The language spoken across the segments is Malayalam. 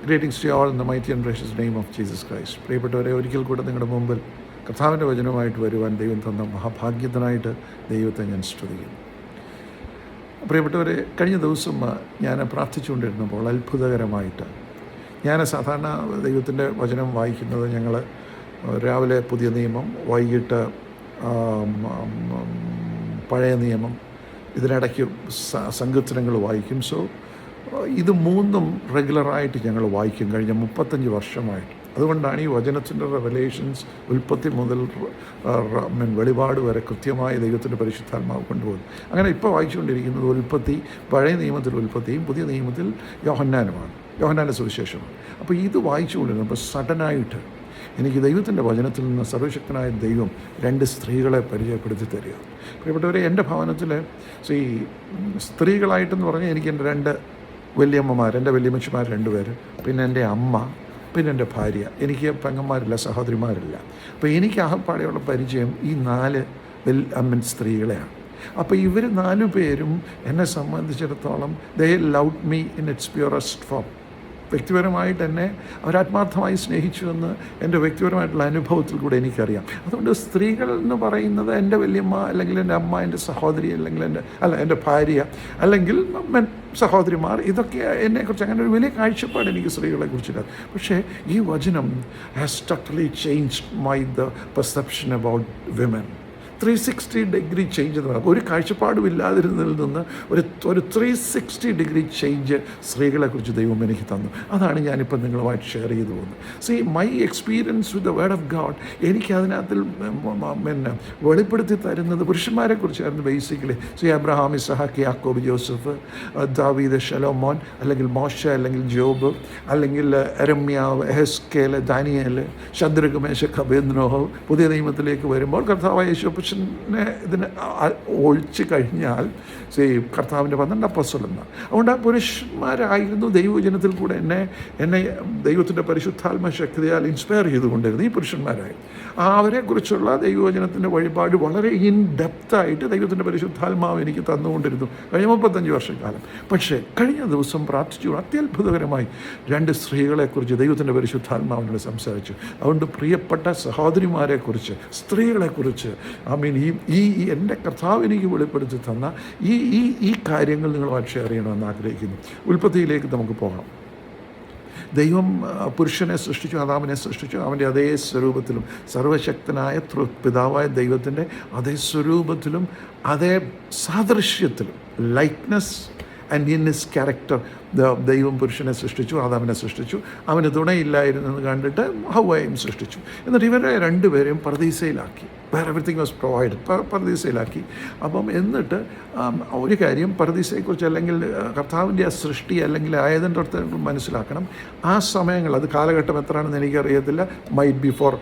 Gratings to all in the mighty and precious name of Jesus Christ. പ്രിയപ്പെട്ടവരെ, ഒരിക്കൽ കൂടെ നിങ്ങളുടെ മുമ്പിൽ കർത്താവിൻ്റെ വചനവുമായിട്ട് വരുവാൻ ദൈവം തന്ന മഹാഭാഗ്യത്തിനായിട്ട് ദൈവത്തെ ഞാൻ സ്തുതിക്കുന്നു. പ്രിയപ്പെട്ടവരെ, കഴിഞ്ഞ ദിവസം ഞാൻ പ്രാർത്ഥിച്ചുകൊണ്ടിരുന്നപ്പോൾ അത്ഭുതകരമായിട്ട്, ഞാൻ സാധാരണ ദൈവത്തിൻ്റെ വചനം വായിക്കുന്നത് ഞങ്ങൾ രാവിലെ പുതിയ നിയമം, വൈകിട്ട് പഴയ നിയമം, ഇതിനിടയ്ക്ക് സങ്കീർത്തനങ്ങൾ വായിക്കും. സോ ഇത് മൂന്നും റെഗുലറായിട്ട് ഞങ്ങൾ വായിക്കും കഴിഞ്ഞ 35 വർഷമായിട്ട്. അതുകൊണ്ടാണ് ഈ വചനത്തിൻ്റെ റെവലേഷൻസ് ഉൽപ്പത്തി മുതൽ വെളിപാട് വരെ കൃത്യമായി ദൈവത്തിൻ്റെ പരിശുദ്ധാത്മാവ് കൊണ്ടുപോകുന്നത്. അങ്ങനെ ഇപ്പോൾ വായിച്ചുകൊണ്ടിരിക്കുന്നത് ഉൽപ്പത്തി, പഴയ നിയമത്തിൽ ഉൽപ്പത്തിയും പുതിയ നിയമത്തിൽ യോഹന്നാനുമാണ്, യോഹന്നാൻ്റെ സുവിശേഷമാണ്. അപ്പോൾ ഇത് വായിച്ചുകൊണ്ടിരുന്നപ്പോൾ സഡനായിട്ട് എനിക്ക് ദൈവത്തിൻ്റെ വചനത്തിൽ നിന്ന് സർവശക്തനായ ദൈവം 2 സ്ത്രീകളെ പരിചയപ്പെടുത്തി തരിക. പ്രിയപ്പെട്ടവരെ, എൻ്റെ ഭവനത്തിൽ സ്ത്രീകളായിട്ടെന്ന് പറഞ്ഞാൽ എനിക്ക് എൻ്റെ 2 വലിയമ്മമാർ, എൻ്റെ വലിയമ്മച്ചിമാർ 2 പേര്, പിന്നെ എൻ്റെ അമ്മ, പിന്നെ എൻ്റെ ഭാര്യ. എനിക്ക് പെങ്ങന്മാരില്ല, സഹോദരിമാരില്ല. അപ്പോൾ എനിക്ക് ആകപ്പാടെയുള്ള പരിചയം ഈ 4 സ്ത്രീകളെയാണ്. അപ്പോൾ ഇവർ 4 പേരും എന്നെ സംബന്ധിച്ചിടത്തോളം they loved me in its purest form. വ്യക്തിപരമായിട്ട് എന്നെ അവരാത്മാർത്ഥമായി സ്നേഹിച്ചുവെന്ന് എൻ്റെ വ്യക്തിപരമായിട്ടുള്ള അനുഭവത്തിൽ കൂടെ എനിക്കറിയാം. അതുകൊണ്ട് സ്ത്രീകൾ എന്ന് പറയുന്നത് എൻ്റെ വലിയമ്മ, അല്ലെങ്കിൽ എൻ്റെ അമ്മ, എൻ്റെ സഹോദരി, അല്ലെങ്കിൽ എൻ്റെ ഭാര്യ, അല്ലെങ്കിൽ സഹോദരിമാർ, ഇതൊക്കെ എന്നെക്കുറിച്ച് അങ്ങനെ ഒരു വലിയ കാഴ്ചപ്പാട് എനിക്ക് സ്ത്രീകളെ കുറിച്ചില്ല. പക്ഷേ ഈ വചനം has totally changed the perception about women. 360 degree change എന്ന് പറയാം. ഒരു കാഴ്ചപ്പാടും ഇല്ലാതിരുന്നതിൽ നിന്ന് ഒരു 360 ഡിഗ്രി ചേഞ്ച് സ്ത്രീകളെക്കുറിച്ച് ദൈവം എനിക്ക് തന്നു. അതാണ് ഞാനിപ്പോൾ നിങ്ങളുമായിട്ട് ഷെയർ ചെയ്തു പോകുന്നത്. See my experience with the word of God എനിക്ക് അതിനകത്തിൽ വെളിപ്പെടുത്തി തരുന്നത് പുരുഷന്മാരെക്കുറിച്ചായിരുന്നു ബേസിക്കലി. അബ്രഹാം, ഇസഹാക്ക്, യാക്കോബ്, ജോസഫ്, ദാവീദ്, ശലോമോൻ, അല്ലെങ്കിൽ മോശ, അല്ലെങ്കിൽ ജോബ്, അല്ലെങ്കിൽ എരമ്യാവ്, എഹെസ്കേൽ, ദാനിയേൽ, ശദ്രക്, മേശക്, അബേദ്നേഗോ. പുതിയ നിയമത്തിലേക്ക് വരുമ്പോൾ കർത്താവായ യേശു ഇതിന് ഒഴിച്ചു കഴിഞ്ഞാൽ കർത്താവിൻ്റെ 12 അപ്പോസ്തലന്മാർ. അതുകൊണ്ട് ആ പുരുഷന്മാരായിരുന്നു ദൈവവചനത്തിൽ കൂടെ എന്നെ ദൈവത്തിൻ്റെ പരിശുദ്ധാത്മ ശക്തിയാൽ ഇൻസ്പയർ ചെയ്തുകൊണ്ടിരുന്നു. ഈ പുരുഷന്മാരായി അവരെക്കുറിച്ചുള്ള ദൈവവചനത്തിൻ്റെ വഴിപാട് വളരെ ഇൻ ഡെപ്തായിട്ട് ദൈവത്തിൻ്റെ പരിശുദ്ധാത്മാവ് എനിക്ക് തന്നുകൊണ്ടിരുന്നു കഴിഞ്ഞ 35 വർഷക്കാലം. പക്ഷേ കഴിഞ്ഞ ദിവസം പ്രാർത്ഥിച്ചു, അത്യത്ഭുതകരമായി 2 സ്ത്രീകളെക്കുറിച്ച് ദൈവത്തിൻ്റെ പരിശുദ്ധാത്മാവിനോട് സംസാരിച്ചു. അതുകൊണ്ട് പ്രിയപ്പെട്ട സഹോദരിമാരെക്കുറിച്ച്, സ്ത്രീകളെക്കുറിച്ച് ഈ എൻ്റെ കർത്താവ് എനിക്ക് വെളിപ്പെടുത്തി തന്ന ഈ കാര്യങ്ങൾ നിങ്ങളുമായി ഷെയർ ചെയ്യണമെന്ന് ആഗ്രഹിക്കുന്നു. ഉൽപ്പത്തിയിലേക്ക് നമുക്ക് പോകാം. ദൈവം പുരുഷനെ സൃഷ്ടിച്ചു, ആദാമിനെ സൃഷ്ടിച്ചു. അവൻ്റെ അതേ സ്വരൂപത്തിലും, സർവശക്തനായ പിതാവായ ദൈവത്തിൻ്റെ അതേ സ്വരൂപത്തിലും അതേ സാദൃശ്യത്തിലും, likeness and in his character ദൈവം പുരുഷനെ സൃഷ്ടിച്ചു, ആദാമിനെ സൃഷ്ടിച്ചു. അവന് തുണയില്ലായിരുന്നെന്ന് കണ്ടിട്ട് ഹവ്വയെയും സൃഷ്ടിച്ചു. എന്നിട്ട് ഇവരെ 2 പേരെയും പർദീസയിലാക്കി. വേറെ എവറിത്തിങ് വാസ് പ്രൊവൈഡ്, പർദീസയിലാക്കി. എന്നിട്ട് ഒരു കാര്യം പർദീസയെക്കുറിച്ച്, അല്ലെങ്കിൽ കർത്താവിൻ്റെ ആ സൃഷ്ടി, അല്ലെങ്കിൽ ആയതിൻ്റെ അടുത്ത് മനസ്സിലാക്കണം. ആ സമയങ്ങൾ, അത് കാലഘട്ടം എത്രയാണെന്ന് എനിക്കറിയത്തില്ല, might be four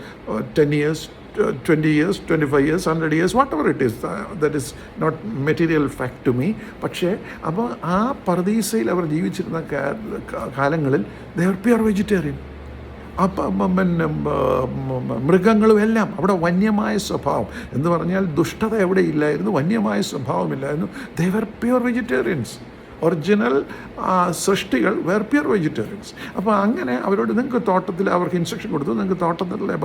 10 years, 20 years, 25 years, 100 years, whatever it is, that is not material fact to me. പക്ഷേ അപ്പോൾ ആ പർദീസയിൽ അവർ ജീവിച്ചിരുന്ന കാലങ്ങളിൽ they are pure vegetarian. അപ്പം മൃഗങ്ങളും എല്ലാം അവിടെ വന്യമായ സ്വഭാവം എന്ന് പറഞ്ഞാൽ ദുഷ്ടത എവിടെ ഇല്ലായിരുന്നു, വന്യമായ സ്വഭാവമില്ലായിരുന്നു. they were pure vegetarians. Original സൃഷ്ടികൾ വേർ പ്യുർ വെജിറ്റേറിയൻസ്. അപ്പോൾ അങ്ങനെ അവരോട് നിങ്ങൾക്ക് തോട്ടത്തിൽ അവർക്ക് ഇൻസ്ട്രക്ഷൻ കൊടുത്തു, നിങ്ങൾക്ക് തോട്ടത്തിലെ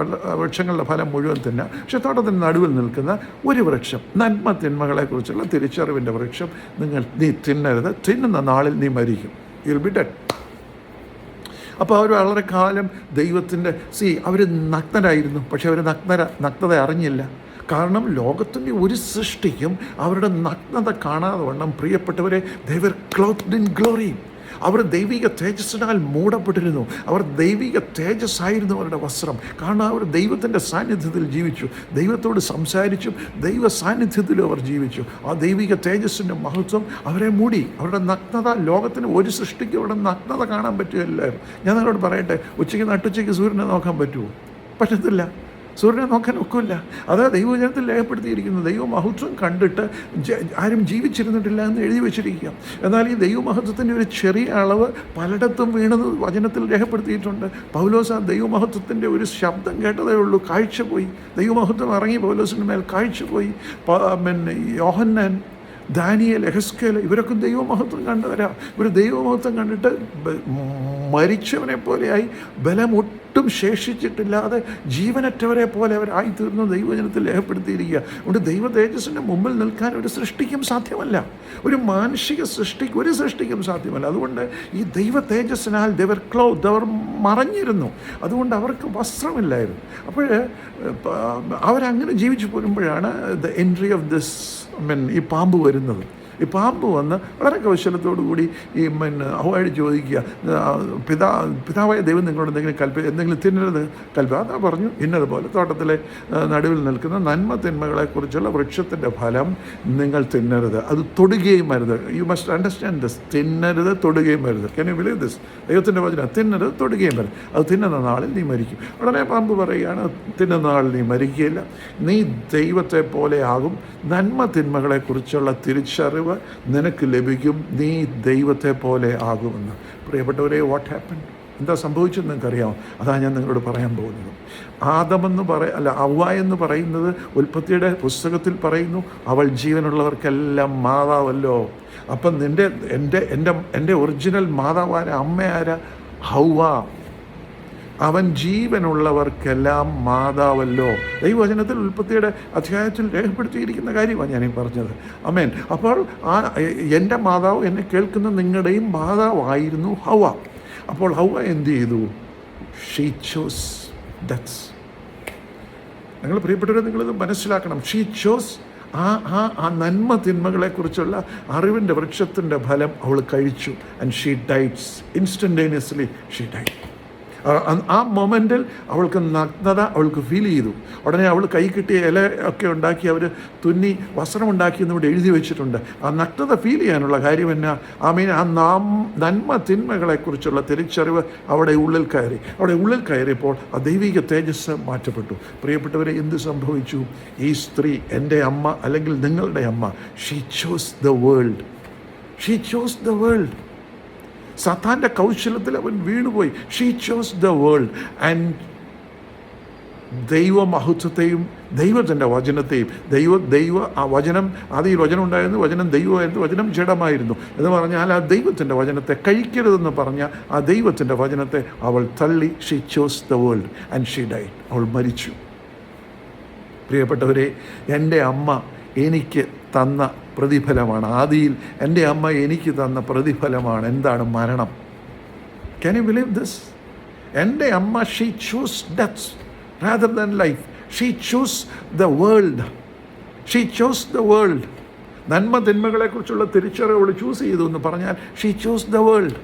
വൃക്ഷങ്ങളുടെ ഫലം മുഴുവൻ തിന്നാം, പക്ഷേ തോട്ടത്തിന് നടുവിൽ നിൽക്കുന്ന ഒരു വൃക്ഷം, നന്മ തിന്മകളെക്കുറിച്ചുള്ള തിരിച്ചറിവിൻ്റെ വൃക്ഷം നീ തിന്നരുത്, തിന്നുന്ന നാളിൽ നീ മരിക്കും, യു വിൽ ബി ഡെഡ്. അപ്പോൾ അവർ വളരെ കാലം ദൈവത്തിൻ്റെ അവർ നഗ്നരായിരുന്നു, പക്ഷേ അവർ നഗ്നത അറിഞ്ഞില്ല. കാരണം ലോകത്തിൻ്റെ ഒരു സൃഷ്ടിക്കും അവരുടെ നഗ്നത കാണാതെ വണ്ണം, പ്രിയപ്പെട്ടവരെ, they were clothed in glory. അവർ ദൈവിക തേജസ്സിനാൽ മൂടപ്പെട്ടിരുന്നു. അവർ ദൈവിക തേജസ്സായിരുന്നു അവരുടെ വസ്ത്രം. കാരണം അവർ ദൈവത്തിൻ്റെ സാന്നിധ്യത്തിൽ ജീവിച്ചു, ദൈവത്തോട് സംസാരിച്ചും ദൈവ സാന്നിധ്യത്തിലും അവർ ജീവിച്ചു. ആ ദൈവിക തേജസ്സിൻ്റെ മഹത്വം അവരെ മൂടി. അവരുടെ നഗ്നത, ലോകത്തിന് ഒരു സൃഷ്ടിക്കും അവരുടെ നഗ്നത കാണാൻ പറ്റുകയില്ലായിരുന്നു. ഞാൻ നിങ്ങളോട് പറയട്ടെ, ഉച്ചയ്ക്ക് നട്ടുച്ചയ്ക്ക് സൂര്യനെ നോക്കാൻ പറ്റുമോ? പറ്റത്തില്ല. സൂര്യനെ നോക്കാൻ ഒക്കില്ല. അത് ദൈവവചനത്തിൽ രേഖപ്പെടുത്തിയിരിക്കുന്നു. ദൈവമഹത്വം കണ്ടിട്ട് ആരും ജീവിച്ചിരുന്നിട്ടില്ല എന്ന് എഴുതി വെച്ചിരിക്കുക. എന്നാൽ ഈ ദൈവമഹത്വത്തിൻ്റെ ഒരു ചെറിയ അളവ് പലയിടത്തും വീണത് വചനത്തിൽ രേഖപ്പെടുത്തിയിട്ടുണ്ട്. പൗലോസ് ആ ദൈവമഹത്വത്തിൻ്റെ ഒരു ശബ്ദം കേട്ടതേ ഉള്ളൂ, കാഴ്ച പോയി. ദൈവമഹത്വം ഇറങ്ങി പൗലോസിൻ്റെ മേൽ കാഴ്ച പോയി. യോഹന്നാൻ ദാനിയേൽ, എഹെസ്കേൽ, ഇവരൊക്കെ ദൈവമഹത്വം കണ്ടവരാ. ഇവർ ദൈവമഹത്വം കണ്ടിട്ട് മരിച്ചവനെ പോലെയായി, ബലമൊട്ടും ശേഷിച്ചിട്ടില്ലാതെ ജീവനറ്റവരെ പോലെ അവരായിത്തീർന്നു ദൈവജനത്തിൽ രേഖപ്പെടുത്തിയിരിക്കുക. അതുകൊണ്ട് ദൈവ തേജസ്സിൻ്റെ മുമ്പിൽ നിൽക്കാൻ ഒരു സൃഷ്ടിക്കും സാധ്യമല്ല, ഒരു മാനുഷിക ഒരു സൃഷ്ടിക്കും സാധ്യമല്ല. അതുകൊണ്ട് ഈ ദൈവ തേജസ്സിനാൽ ദവർ ക്ലോത്ത്, അവർ മറഞ്ഞിരുന്നു. അതുകൊണ്ട് അവർക്ക് വസ്ത്രമില്ലായിരുന്നു. അപ്പോൾ അവരങ്ങനെ ജീവിച്ചു പോരുമ്പോഴാണ് ദ എൻട്രി ഓഫ് ദിസ് ഈ പാമ്പ് വരുന്നത്. ഈ പാമ്പ് വന്ന് വളരെ കൗശലത്തോടു കൂടി ഈ ഹവ്വായോട് ചോദിക്കുക, പിതാവായ ദൈവം നിങ്ങളോട് എന്തെങ്കിലും തിന്നരുത് അതാ പറഞ്ഞു, ഇന്നതുപോലെ തോട്ടത്തിലെ നടുവിൽ നിൽക്കുന്ന നന്മ തിന്മകളെക്കുറിച്ചുള്ള വൃക്ഷത്തിൻ്റെ ഫലം നിങ്ങൾ തിന്നരുത്, അത് തൊടുകയും അരുത്. U must understand this. തിന്നരുത്, തൊടുകയും അരുത്. Can you believe this? ദൈവത്തിൻ്റെ വചനം, തിന്നരുത്, തൊടുകയും അരുത്. അത് തിന്നുന്ന നാളിൽ നീ മരിക്കും. ഉടനെ പാമ്പ് പറയുകയാണ്, തിന്നുന്ന നാളിൽ നീ മരിക്കുകയില്ല, നീ ദൈവത്തെ പോലെ ആകും, നന്മ തിന്മകളെക്കുറിച്ചുള്ള തിരിച്ചറിവ് നിനക്ക് ലഭിക്കും, നീ ദൈവത്തെ പോലെ ആകുമെന്ന്. പ്രിയപ്പെട്ടവരെ, വാട്ട് ഹാപ്പൻ? എന്താ സംഭവിച്ചെന്ന് നിങ്ങൾക്കറിയാമോ? അതാണ് ഞാൻ നിങ്ങളോട് പറയാൻ പോകുന്നത്. ഹവ്വ എന്ന് പറയുന്നത് ഉൽപ്പത്തിയുടെ പുസ്തകത്തിൽ പറയുന്നു, അവൾ ജീവനുള്ളവർക്കെല്ലാം മാതാവല്ലോ. അപ്പം എൻ്റെ ഒറിജിനൽ മാതാവാര, അമ്മയാര? ഹവ്വ. അവൻ ജീവനുള്ളവർക്കെല്ലാം മാതാവല്ലോ. ദൈവവചനത്തിൽ ഉൽപ്പത്തിയുടെ അധ്യായത്തിൽ രേഖപ്പെടുത്തിയിരിക്കുന്ന കാര്യമാണ് ഞാനീ പറഞ്ഞത്. ആമേൻ. അപ്പോൾ എൻ്റെ മാതാവ്, എന്നെ കേൾക്കുന്ന നിങ്ങളുടെയും മാതാവായിരുന്നു ഹവ്വ. അപ്പോൾ ഹവ്വ എന്ത് ചെയ്തു? She chose death. നിങ്ങൾ പ്രിയപ്പെട്ടവരെ, നിങ്ങളിത് മനസ്സിലാക്കണം. ഷീ ചോസ് ആ നന്മ തിന്മകളെക്കുറിച്ചുള്ള അറിവിൻ്റെ വൃക്ഷത്തിൻ്റെ ഫലം അവൾ കഴിച്ചു. And she dieds instantaneously. She died. ആ മൊമെൻറ്റിൽ അവൾക്ക് നഗ്നത അവൾക്ക് ഫീൽ ചെയ്തു. ഉടനെ അവൾ കൈ കിട്ടിയ ഇല ഒക്കെ ഉണ്ടാക്കി അവർ തുന്നി വസ്ത്രമുണ്ടാക്കി എന്നിവിടെ എഴുതി വെച്ചിട്ടുണ്ട്. ആ നഗ്നത ഫീൽ ചെയ്യാനുള്ള കാര്യം എന്നാ? ആ നന്മ തിന്മകളെക്കുറിച്ചുള്ള തിരിച്ചറിവ് അവിടെ ഉള്ളിൽ കയറിയപ്പോൾ ആ ദൈവിക തേജസ് മാറ്റപ്പെട്ടു. പ്രിയപ്പെട്ടവരെ, എന്ത് സംഭവിച്ചു? ഈ സ്ത്രീ, എൻ്റെ അമ്മ അല്ലെങ്കിൽ നിങ്ങളുടെ അമ്മ, she chose the world. She chose the world. സാത്താൻ്റെ കൗശലത്തിൽ അവൻ വീണുപോയി. She chose the world. And ദൈവമഹത്വത്തെയും ദൈവത്തിൻ്റെ വചനത്തെയും ആ വചനം, ആദിയിൽ വചനം ഉണ്ടായിരുന്നു, വചനം ദൈവമായിരുന്നു, വചനം ജഡമായിരുന്നു എന്ന് പറഞ്ഞാൽ ആ ദൈവത്തിൻ്റെ വചനത്തെ കഴിക്കരുതെന്ന് പറഞ്ഞ ആ ദൈവത്തിൻ്റെ വചനത്തെ അവൾ തള്ളി. She chose the world and she died. അവൾ മരിച്ചു. പ്രിയപ്പെട്ടവരെ, എൻ്റെ അമ്മ എനിക്ക് തന്ന പ്രതിഫലമാണ്. ആദിയിൽ എൻ്റെ അമ്മ എനിക്ക് തന്ന പ്രതിഫലമാണ്. എന്താണ്? മരണം. Can you believe this? എൻ്റെ അമ്മ, she choose death rather than life. She choose the world. She choose the world. നന്മ തിന്മകളെക്കുറിച്ചുള്ള തിരിച്ചറിവ് അവൾ ചൂസ് ചെയ്തു എന്ന് പറഞ്ഞാൽ ഷീ ചൂസ് ദ വേൾഡ്.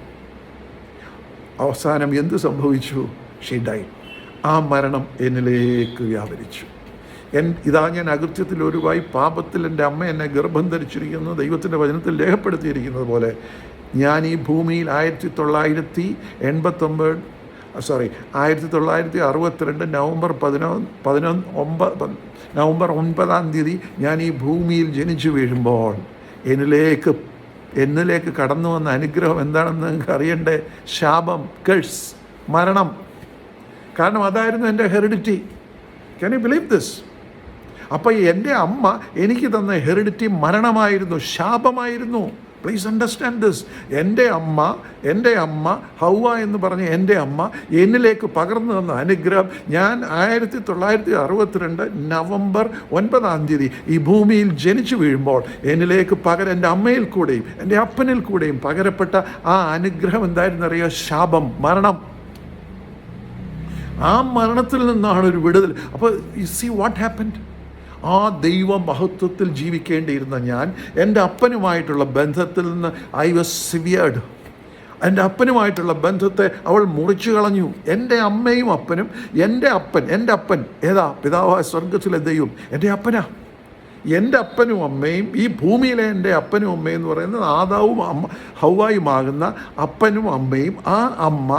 അവസാനം എന്ത് സംഭവിച്ചു? She died. ആ മരണം എന്നിലേക്ക് വ്യാപരിച്ചു. ഇതാ ഞാൻ അകൃത്യത്തിൽ ഒരുവായി, പാപത്തിൽ എൻ്റെ അമ്മ എന്നെ ഗർഭം ധരിച്ചിരിക്കുന്നു. ദൈവത്തിൻ്റെ വചനത്തിൽ രേഖപ്പെടുത്തിയിരിക്കുന്നത് പോലെ ഞാൻ ഈ ഭൂമിയിൽ 1962 നവംബർ 9 ഞാൻ ഈ ഭൂമിയിൽ ജനിച്ചു വീഴുമ്പോൾ എന്നിലേക്ക് കടന്നു വന്ന അനുഗ്രഹം എന്താണെന്ന് നിങ്ങൾക്ക് അറിയണ്ടേ? ശാപം, കഴ്സ്, മരണം. കാരണം അതായിരുന്നു എൻ്റെ heredity. Can you believe this? അപ്പോൾ എൻ്റെ അമ്മ എനിക്ക് തന്ന ഹെറിഡിറ്റി മരണമായിരുന്നു, ശാപമായിരുന്നു. Please understand this. എൻ്റെ അമ്മ ഹവ്വ എന്ന് പറഞ്ഞ എൻ്റെ അമ്മ എന്നിലേക്ക് പകർന്നു തന്ന അനുഗ്രഹം ഞാൻ 1962 നവംബർ 9 ഈ ഭൂമിയിൽ ജനിച്ചു വീഴുമ്പോൾ എന്നിലേക്ക് എൻ്റെ അമ്മയിൽ കൂടെയും എൻ്റെ അപ്പനിൽ കൂടെയും പകരപ്പെട്ട ആ അനുഗ്രഹം എന്തായിരുന്നറിയോ? ശാപം, മരണം. ആ മരണത്തിൽ നിന്നാണ് ഒരു വിടുതൽ. അപ്പോൾ യു സീ വാട്ട് ഹാപ്പൻഡ്? ആ ദൈവ മഹത്വത്തിൽ ജീവിക്കേണ്ടിയിരുന്ന ഞാൻ എൻ്റെ അപ്പനുമായിട്ടുള്ള ബന്ധത്തിൽ നിന്ന് ഐ വാസ് സിവിയർഡ്. എൻ്റെ അപ്പനുമായിട്ടുള്ള ബന്ധത്തെ അവൾ മുറിച്ചു കളഞ്ഞു. എൻ്റെ അമ്മയും അപ്പനും, എൻ്റെ അപ്പൻ ഏതാ? പിതാവായ സ്വർഗത്തിലെ ദൈവം എൻ്റെ അപ്പനാ. എൻ്റെ അപ്പനും അമ്മയും, ഈ ഭൂമിയിലെ എൻ്റെ അപ്പനും അമ്മയും എന്ന് പറയുന്നത് ആദാവും ഹവ്വായുമാകുന്ന അപ്പനും അമ്മയും, ആ അമ്മ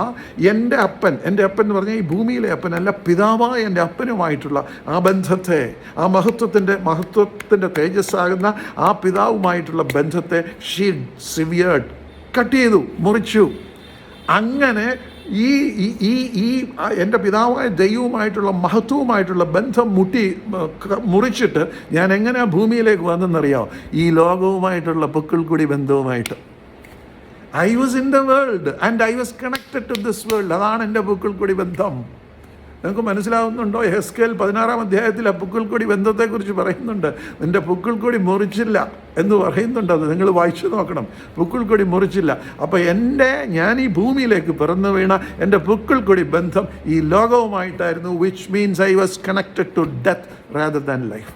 എൻ്റെ അപ്പൻ എന്ന് പറഞ്ഞാൽ ഈ ഭൂമിയിലെ അപ്പനല്ല, പിതാവായ എൻ്റെ അപ്പനുമായിട്ടുള്ള ആ ബന്ധത്തെ, ആ മഹത്വത്തിൻ്റെ തേജസ്സാകുന്ന ആ പിതാവുമായിട്ടുള്ള ബന്ധത്തെ ഷീ സിവിയർഡ്, കട്ട് ചെയ്തു, മുറിച്ചു. അങ്ങനെ ഈ ഈ ഈ എൻ്റെ പിതാവായ ദൈവവുമായിട്ടുള്ള മഹത്വവുമായിട്ടുള്ള ബന്ധം മുറിച്ചിട്ട് ഞാൻ എങ്ങനെയാണ് ഭൂമിയിലേക്ക് വന്നെന്നറിയാമോ? ഈ ലോകവുമായിട്ടുള്ള പൊക്കിൾക്കുടി ബന്ധവുമായിട്ട്. I was in the world and I was connected to this world. അതാണ് എൻ്റെ പൊക്കിൾക്കുടി ബന്ധം. നിങ്ങൾക്ക് മനസ്സിലാവുന്നുണ്ടോ? എഹെസ്കേൽ 16-ാം അധ്യായത്തിൽ ആ പൊക്കിൾക്കൊടി ബന്ധത്തെക്കുറിച്ച് പറയുന്നുണ്ട്. നിൻ്റെ പൊക്കിൾക്കൊടി മുറിച്ചില്ല എന്ന് പറയുന്നുണ്ട്. അത് നിങ്ങൾ വായിച്ചു നോക്കണം. പൊക്കിൾക്കൊടി മുറിച്ചില്ല. അപ്പോൾ ഞാൻ ഈ ഭൂമിയിലേക്ക് പിറന്നു വീണ എൻ്റെ പൊക്കിൾക്കൊടി ബന്ധം ഈ ലോകവുമായിട്ടായിരുന്നു. Which means I was connected to death rather than life.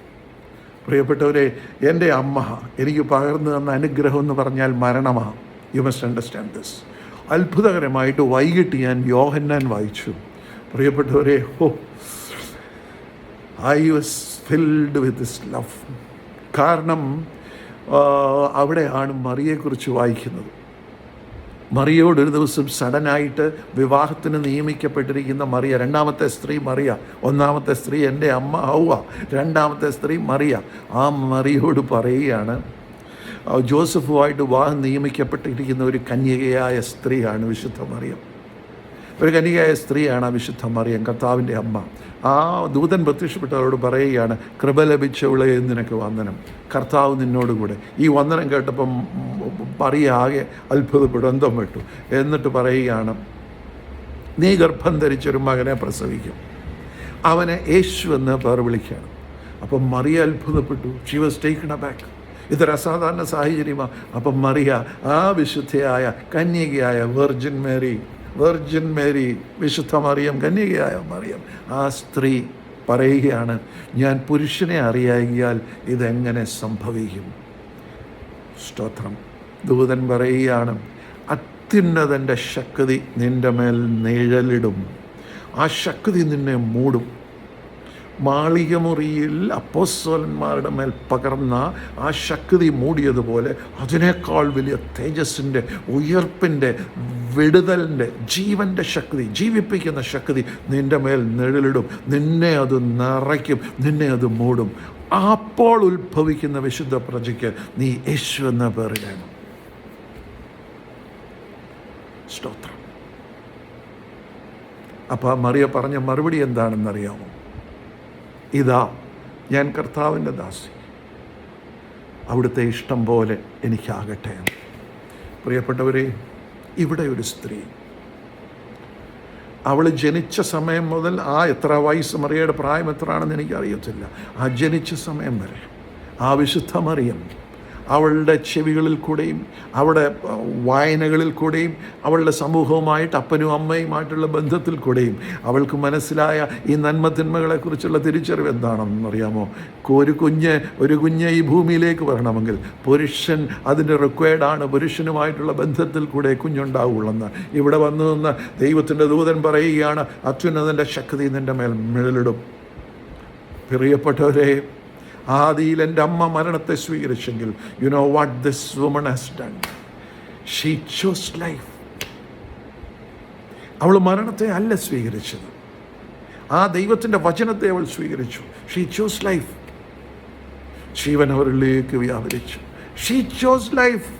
പ്രിയപ്പെട്ടവരെ, എൻ്റെ അമ്മ എനിക്ക് പകർന്നു തന്ന അനുഗ്രഹം എന്ന് പറഞ്ഞാൽ മരണമാണ്. You must understand this. അത്ഭുതകരമായിട്ട് വൈകിട്ട് ഞാൻ യോഹന്നാൻ വായിച്ചു. പ്രിയപ്പെട്ടവരെ, I was filled with this love. കാരണം അവിടെയാണ് മറിയെക്കുറിച്ച് വായിക്കുന്നത്. മറിയോട് ഒരു ദിവസം സഡനായിട്ട് വിവാഹത്തിന് നിയമിക്കപ്പെട്ടിരിക്കുന്ന മറിയ, രണ്ടാമത്തെ സ്ത്രീ മറിയ, ഒന്നാമത്തെ സ്ത്രീ എൻ്റെ അമ്മ ഹൗവ, രണ്ടാമത്തെ സ്ത്രീ മറിയ. ആ മറിയോട് പറയുകയാണ്, ജോസഫുമായിട്ട് വിവാഹം നിയമിക്കപ്പെട്ടിരിക്കുന്ന ഒരു കന്യകയായ സ്ത്രീയാണ് വിശുദ്ധ മറിയം. ഒരു കന്യകയായ സ്ത്രീയാണ് ആ വിശുദ്ധ മറിയം, കർത്താവിൻ്റെ അമ്മ. ആ ദൂതൻ പ്രത്യക്ഷപ്പെട്ടവരോട് പറയുകയാണ്, കൃപ ലഭിച്ചവളെ നിനക്ക് വന്ദനം, കർത്താവ് നിന്നോടുകൂടെ. ഈ വന്ദനം കേട്ടപ്പം മറിയ ആകെ അത്ഭുതപ്പെട്ടു, അന്തം വിട്ടു. എന്നിട്ട് പറയുകയാണ്, നീ ഗർഭം ധരിച്ചൊരു മകനെ പ്രസവിക്കും, അവനെ യേശു എന്ന് പേർ വിളിക്കുകയാണ്. അപ്പം മറിയ അത്ഭുതപ്പെട്ടു. She was taken aback. ഇതൊരു അസാധാരണ സാഹചര്യമാണ്. അപ്പം മറിയ, ആ വിശുദ്ധയായ കന്യകയായ വെർജിൻ മേരി, വിശുദ്ധ മറിയം, കന്യകയായ മറിയം, ആ സ്ത്രീ പറയുകയാണ്, ഞാൻ പുരുഷനെ അറിയാകിയാൽ ഇതെങ്ങനെ സംഭവിക്കും? സ്തോത്രം. ദൂതൻ പറയുകയാണ്, അത്യുന്നതൻ്റെ ശക്തി നിൻ്റെ മേൽ നിഴലിടും, ആ ശക്തി നിന്നെ മൂടും. മാളികമുറിയിൽ അപ്പോസ്തലന്മാരുടെ മേൽ പകർന്ന ആ ശക്തി മൂടിയതുപോലെ അതിനേക്കാൾ വലിയ തേജസ്സിൻ്റെ, ഉയർപ്പിൻ്റെ, വിടുതലിൻ്റെ, ജീവൻ്റെ ശക്തി, ജീവിപ്പിക്കുന്ന ശക്തി നിൻ്റെ മേൽ നിഴലിടും. നിന്നെ അത് നിറയ്ക്കും, നിന്നെ അത് മൂടും. അപ്പോൾ ഉത്ഭവിക്കുന്ന വിശുദ്ധ പ്രജയ്ക്ക് നീ യേശു എന്ന പേരിലാണ്. സ്തോത്രം. അപ്പോൾ മറിയ പറഞ്ഞ മറുപടി എന്താണെന്നറിയാമോ? ഇതാ ഞാൻ കർത്താവിൻ്റെ ദാസി, അവിടുത്തെ ഇഷ്ടം പോലെ എനിക്കാകട്ടെ. പ്രിയപ്പെട്ടവരെ, ഇവിടെ ഒരു സ്ത്രീ, അവൾ ജനിച്ച സമയം മുതൽ, എത്ര വയസ്സ്, മറിയയുടെ പ്രായം എത്രയാണെന്ന് എനിക്കറിയത്തില്ല, ആ ജനിച്ച സമയം വരെ ആ വിശുദ്ധ മറിയം അവളുടെ ചെവികളിൽ കൂടെയും അവളുടെ വായനകളിൽ കൂടെയും അവളുടെ സമൂഹവുമായിട്ട്, അപ്പനും അമ്മയുമായിട്ടുള്ള ബന്ധത്തിൽ കൂടെയും അവൾക്ക് മനസ്സിലായ ഈ നന്മതിന്മകളെക്കുറിച്ചുള്ള തിരിച്ചറിവ് എന്താണെന്നറിയാമോ? ഒരു കുഞ്ഞ് ഈ ഭൂമിയിലേക്ക് വരണമെങ്കിൽ പുരുഷൻ അതിൻ്റെ റിക്വയർഡാണ്. പുരുഷനുമായിട്ടുള്ള ബന്ധത്തിൽ കൂടെ കുഞ്ഞുണ്ടാവുള്ളെന്ന് ഇവിടെ വന്നു നിന്ന് ദൈവത്തിൻ്റെ ദൂതൻ പറയുകയാണ്, അത്യുന്നതൻ്റെ ശക്തി നിൻ്റെ മേൽ നിഴലിടും. പ്രിയപ്പെട്ടവരെ, ആദിയിൽ എൻ്റെ അമ്മ മരണത്തെ സ്വീകരിച്ചെങ്കിൽ, you know what this woman has done? She chose life. അവൾ മരണത്തെ അല്ല സ്വീകരിച്ചത്, ആ ദൈവത്തിൻ്റെ വചനത്തെ അവൾ സ്വീകരിച്ചു. She chose life. ജീവൻ അവരിലേക്ക് വ്യാപരിച്ചു. She chose life.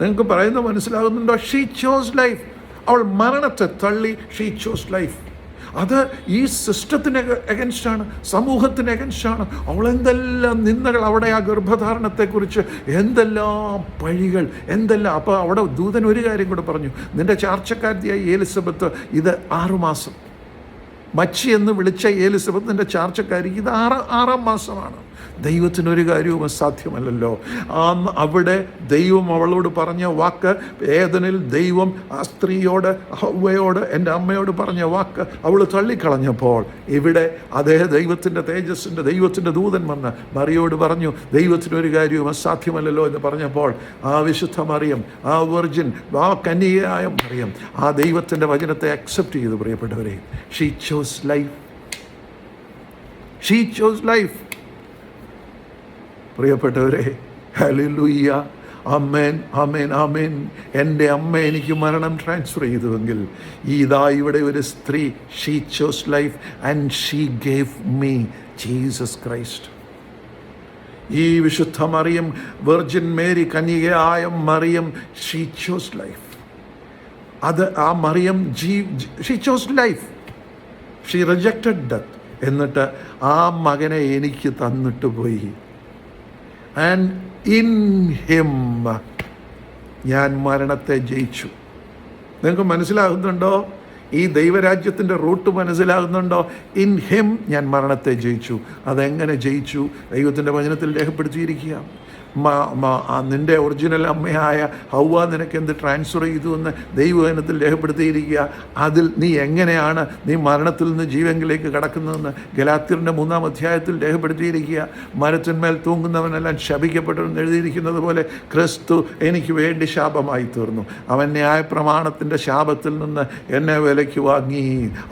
നിങ്ങൾക്ക് പറയുന്നത് മനസ്സിലാകുന്നുണ്ടോ? She chose life. അവൾ മരണത്തെ തള്ളി. She chose life. അത് ഈ സിസ്റ്റത്തിന് എഗൻസ്റ്റാണ്, സമൂഹത്തിന് എഗൻസ്റ്റാണ്. അവളെന്തെല്ലാം നിന്ദകൾ, അവിടെ ആ ഗർഭധാരണത്തെക്കുറിച്ച് എന്തെല്ലാം പഴികൾ, എന്തെല്ലാം. അപ്പോൾ അവിടെ ദൂതൻ ഒരു കാര്യം കൂടെ പറഞ്ഞു, നിൻ്റെ ചാർച്ചക്കാരിയായ എലിസബത്ത് ഇത് 6 മാസം, മച്ചി എന്ന് വിളിച്ച എലിസബത്തിൻ്റെ ചാർച്ചക്കാരിക്ക് ഇത് 6-ാം മാസമാണ്. ദൈവത്തിനൊരു കാര്യവും അസാധ്യമല്ലല്ലോ. അവിടെ ദൈവം അവളോട് പറഞ്ഞ വാക്ക്, ഏദനിൽ ദൈവം ആ സ്ത്രീയോട്, ഹവ്വയോട്, എൻ്റെ അമ്മയോട് പറഞ്ഞ വാക്ക് അവൾ തള്ളിക്കളഞ്ഞപ്പോൾ, ഇവിടെ അതേ ദൈവത്തിൻ്റെ തേജസ്സിൻ്റെ, ദൈവത്തിൻ്റെ ദൂതൻ വന്ന് മറിയോട് പറഞ്ഞു, ദൈവത്തിനൊരു കാര്യവും അസാധ്യമല്ലല്ലോ എന്ന് പറഞ്ഞപ്പോൾ, ആ വിശുദ്ധ മറിയം, ആ വെർജിൻ, ആ കന്യകയായ മറിയം ആ ദൈവത്തിൻ്റെ വചനത്തെ അക്സെപ്റ്റ് ചെയ്തു. പ്രിയപ്പെട്ടവരെ, she chose life. She chose life. പ്രിയപ്പെട്ടവരെ, ഹല്ലേലൂയ, ആമേൻ, ആമേൻ, ആമേൻ. എൻ്റെ അമ്മ എനിക്ക് മരണം ട്രാൻസ്ഫർ ചെയ്തുവെങ്കിൽ, ഇതാ ഇവിടെ ഒരു സ്ത്രീ, she chose life and she gave me Jesus Christ. ഈ വിശുദ്ധ മറിയം, വെർജിൻ മേരി, കന്യകയായ മറിയം, ഷീ ചോസ് ലൈഫ്. അത് ആ Mariam she chose life, she rejected death. എന്നിട്ട് ആ മകനെ എനിക്ക് തന്നിട്ട് പോയി. ആൻഡ് ഇൻ ഹിം ഞാൻ മരണത്തെ ജയിച്ചു. നിങ്ങൾക്ക് മനസ്സിലാകുന്നുണ്ടോ? ഈ ദൈവരാജ്യത്തിൻ്റെ റൂട്ട് മനസ്സിലാകുന്നുണ്ടോ? ഇൻ ഹിം ഞാൻ മരണത്തെ ജയിച്ചു. അതെങ്ങനെ ജയിച്ചു? ദൈവത്തിൻ്റെ വചനത്തിൽ രേഖപ്പെടുത്തിയിരിക്കുക. നിൻ്റെ ഒറിജിനൽ അമ്മയായ ഹൗവ നിനക്ക് എന്ത് ട്രാൻസ്ഫർ ചെയ്തു എന്ന് ദൈവവചനത്തിൽ രേഖപ്പെടുത്തിയിരിക്കുക. അതിൽ നീ എങ്ങനെയാണ് നീ മരണത്തിൽ നിന്ന് ജീവങ്കിലേക്ക് കടക്കുന്നതെന്ന് ഗലാത്യരുടെ 3-ാം അധ്യായത്തിൽ രേഖപ്പെടുത്തിയിരിക്കുക. മരത്തിന്മേൽ തൂങ്ങുന്നവനെല്ലാം ശപിക്കപ്പെട്ടെന്ന് എഴുതിയിരിക്കുന്നത് പോലെ ക്രിസ്തു എനിക്ക് വേണ്ടി ശാപമായി തീർന്നു. അവൻ ന്യായപ്രമാണത്തിൻ്റെ ശാപത്തിൽ നിന്ന് എന്നെ വിലയ്ക്ക് വാങ്ങി.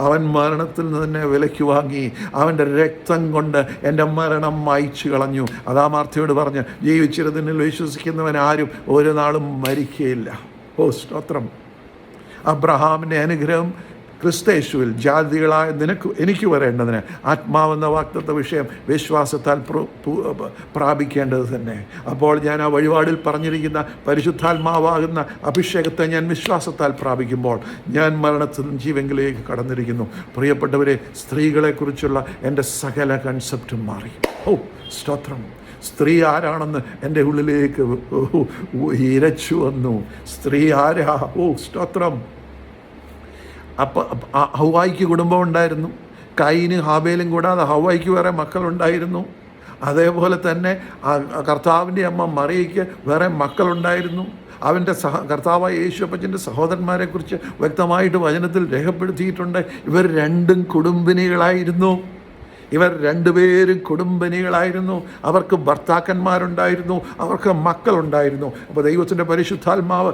അവൻ മരണത്തിൽ നിന്ന് എന്നെ വിലയ്ക്ക് വാങ്ങി. അവൻ്റെ രക്തം കൊണ്ട് എൻ്റെ മരണം മായ്ച്ചു കളഞ്ഞു. അതാ മാർത്തയോട് പറഞ്ഞ്, ജീവിച്ചിരുന്നതിൽ വിശ്വസിക്കുന്നവൻ ആരും ഒരു നാളും മരിക്കുകയില്ല. ഓ സ്തോത്രം! അബ്രഹാമിൻ്റെ അനുഗ്രഹം ക്രിസ്തയേശുവിൽ ജാതികളായ എനിക്ക് വരേണ്ടതിന് ആത്മാവെന്ന വാഗ്ദത്ത വിഷയം വിശ്വാസത്താൽ പ്രാപിക്കേണ്ടത് തന്നെ. അപ്പോൾ ഞാൻ ആ വഴിപാടിൽ പറഞ്ഞിരിക്കുന്ന പരിശുദ്ധാത്മാവാകുന്ന അഭിഷേകത്തെ ഞാൻ വിശ്വാസത്താൽ പ്രാപിക്കുമ്പോൾ ഞാൻ മരണത്തിൽ നിന്ന് ജീവങ്കിലേക്ക് കടന്നിരിക്കുന്നു. പ്രിയപ്പെട്ടവരെ, സ്ത്രീകളെക്കുറിച്ചുള്ള എൻ്റെ സകല കൺസെപ്റ്റും മാറി. ഓ സ്തോത്രം! സ്ത്രീ ആരാണെന്ന് എൻ്റെ ഉള്ളിലേക്ക് ഇരച്ചു വന്നു. സ്ത്രീ ആരാ? ഓ സ്തോത്രം! അപ്പം ഹൗവായിക്ക് കുടുംബം ഉണ്ടായിരുന്നു. കയീനും ഹാബേലും കൂടാതെ ഹൗവായിക്ക് വേറെ മക്കളുണ്ടായിരുന്നു. അതേപോലെ തന്നെ കർത്താവിൻ്റെ അമ്മ മറിയയ്ക്ക് വേറെ മക്കളുണ്ടായിരുന്നു. അവൻ്റെ കർത്താവായ യേശുപ്പച്ചൻ്റെ സഹോദരന്മാരെക്കുറിച്ച് വ്യക്തമായിട്ട് വചനത്തിൽ രേഖപ്പെടുത്തിയിട്ടുണ്ട്. ഇവർ രണ്ടും കുടുംബിനികളായിരുന്നു. ഇവർ രണ്ടുപേരും കുടുംബിനികളായിരുന്നു. അവർക്ക് ഭർത്താക്കന്മാരുണ്ടായിരുന്നു, അവർക്ക് മക്കളുണ്ടായിരുന്നു. അപ്പോൾ ദൈവത്തിൻ്റെ പരിശുദ്ധാത്മാവ്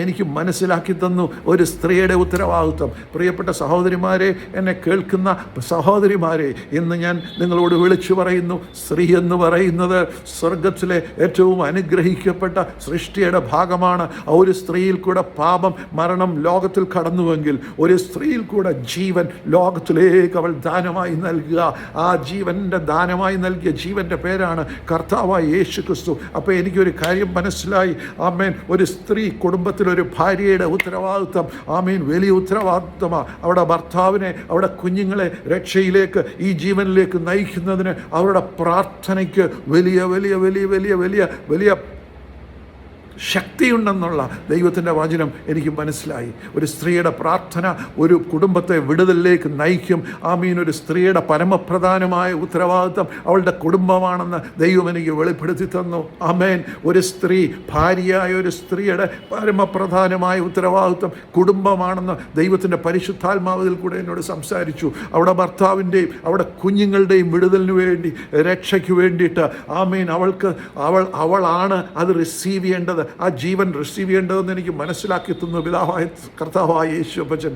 എനിക്ക് മനസ്സിലാക്കി തന്നു ഒരു സ്ത്രീയുടെ ഉത്തരവാദിത്വം. പ്രിയപ്പെട്ട സഹോദരിമാരെ, എന്നെ കേൾക്കുന്ന സഹോദരിമാരെ, ഇന്ന് ഞാൻ നിങ്ങളോട് വിളിച്ചു പറയുന്നു, സ്ത്രീ എന്ന് പറയുന്നത് സ്വർഗത്തിലെ ഏറ്റവും അനുഗ്രഹിക്കപ്പെട്ട സൃഷ്ടിയുടെ ഭാഗമാണ്. ഒരു സ്ത്രീയിൽ കൂടെ പാപം, മരണം ലോകത്തിൽ കടന്നുവെങ്കിൽ ഒരു സ്ത്രീയിൽ കൂടെ ജീവൻ ലോകത്തിലേക്ക് അവൾ ദാനമായി നൽകുക. ആ ജീവൻ്റെ ദാനമായി നൽകിയ ജീവൻ്റെ പേരാണ് കർത്താവായ യേശു ക്രിസ്തു. അപ്പോൾ എനിക്കൊരു കാര്യം മനസ്സിലായി. ഒരു സ്ത്രീ കുടുംബത്തിലൊരു ഭാര്യയുടെ ഉത്തരവാദിത്വം വലിയ ഉത്തരവാദിത്വമാണ്. അവിടെ ഭർത്താവിനെ, അവിടെ കുഞ്ഞുങ്ങളെ രക്ഷയിലേക്ക്, ഈ ജീവനിലേക്ക് നയിക്കുന്നതിന് അവരുടെ പ്രാർത്ഥനയ്ക്ക് വലിയ വലിയ വലിയ വലിയ വലിയ വലിയ ശക്തിയുണ്ടെന്നുള്ള ദൈവത്തിൻ്റെ വചനം എനിക്ക് മനസ്സിലായി. ഒരു സ്ത്രീയുടെ പ്രാർത്ഥന ഒരു കുടുംബത്തെ വിടുതലിലേക്ക് നയിക്കും. ഒരു സ്ത്രീയുടെ പരമപ്രധാനമായ ഉത്തരവാദിത്വം അവളുടെ കുടുംബമാണെന്ന് ദൈവം എനിക്ക് വെളിപ്പെടുത്തി തന്നു. ഒരു സ്ത്രീ, ഭാര്യയായ ഒരു സ്ത്രീയുടെ പരമപ്രധാനമായ ഉത്തരവാദിത്വം കുടുംബമാണെന്ന് ദൈവത്തിൻ്റെ പരിശുദ്ധാത്മാവിൽ കൂടെ എന്നോട് സംസാരിച്ചു. അവിടെ ഭർത്താവിൻ്റെയും അവിടെ കുഞ്ഞുങ്ങളുടെയും വിടുതലിന് വേണ്ടി, രക്ഷയ്ക്ക് വേണ്ടിയിട്ട് അവളാണ് അത് റിസീവ് ചെയ്യേണ്ടത്, ആ ജീവൻ റിസീവ് ചെയ്യേണ്ടതെന്ന് എനിക്ക് മനസ്സിലാക്കി തന്നു പിതാവായ കർത്താവായ യേശുപ്പച്ചൻ.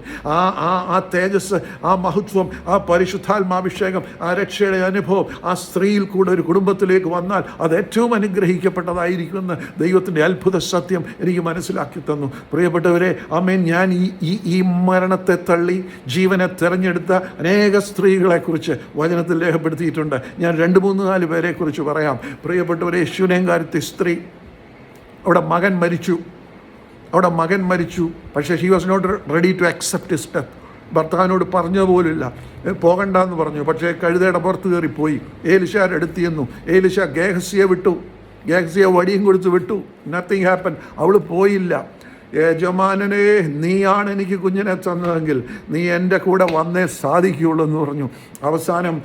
ആ തേജസ്, ആ മഹത്വം, ആ പരിശുദ്ധാത്മാഭിഷേകം, ആ രക്ഷയുടെ അനുഭവം ആ സ്ത്രീയിൽ കൂടെ ഒരു കുടുംബത്തിലേക്ക് വന്നാൽ അത് ഏറ്റവും അനുഗ്രഹിക്കപ്പെട്ടതായിരിക്കുമെന്ന് ദൈവത്തിൻ്റെ അത്ഭുത സത്യം എനിക്ക് മനസ്സിലാക്കി തന്നു. പ്രിയപ്പെട്ടവരെ, ഞാൻ ഈ മരണത്തെ തള്ളി ജീവനെ തിരഞ്ഞെടുത്ത അനേക സ്ത്രീകളെക്കുറിച്ച് വചനത്തിൽ രേഖപ്പെടുത്തിയിട്ടുണ്ട്. ഞാൻ 2-3-4 പേരെക്കുറിച്ച് പറയാം. പ്രിയപ്പെട്ടവരെ, ശൂനേംകാരത്തി സ്ത്രീ, അവിടെ മകൻ മരിച്ചു. പക്ഷേ she was not ready to accept his death. ഭർത്താവിനോട് പറഞ്ഞ പോലില്ല, പോകണ്ടെന്ന് പറഞ്ഞു. പക്ഷേ കഴുതയുടെ പുറത്ത് കയറിപ്പോയി. ഏലിശായുടെ അടുത്ത് ചെന്നു. ഏലിശ ഗേഹസിയെ വിട്ടു. ഗേഹസിയെ വടിയും കൊടുത്ത് വിട്ടു. Nothing happen. അവൾ പോയില്ല. യജമാനനെ, നീയാണ് എനിക്ക് കുഞ്ഞിനെ തന്നതെങ്കിൽ നീ എൻ്റെ കൂടെ വന്നേ സാധിക്കുകയുള്ളൂ എന്ന് പറഞ്ഞു. അവസാനം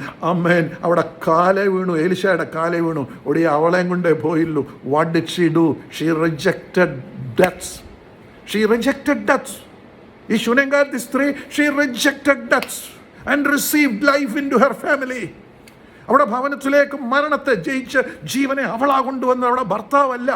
അവിടെ കാലേ വീണു, ഏലിശയുടെ കാലേ വീണു. ഒടിയ അവളെയും കൊണ്ടേ പോയില്ലു. What did she do? She rejected deaths. ഈ ശൂനേംകാരത്തി സ്ത്രീ, she rejected deaths and received life into her family. അവിടെ ഭവനത്തിലേക്ക് മരണത്തെ ജയിച്ച് ജീവനെ അവളാ കൊണ്ടുവന്ന അവിടെ ഭർത്താവല്ല.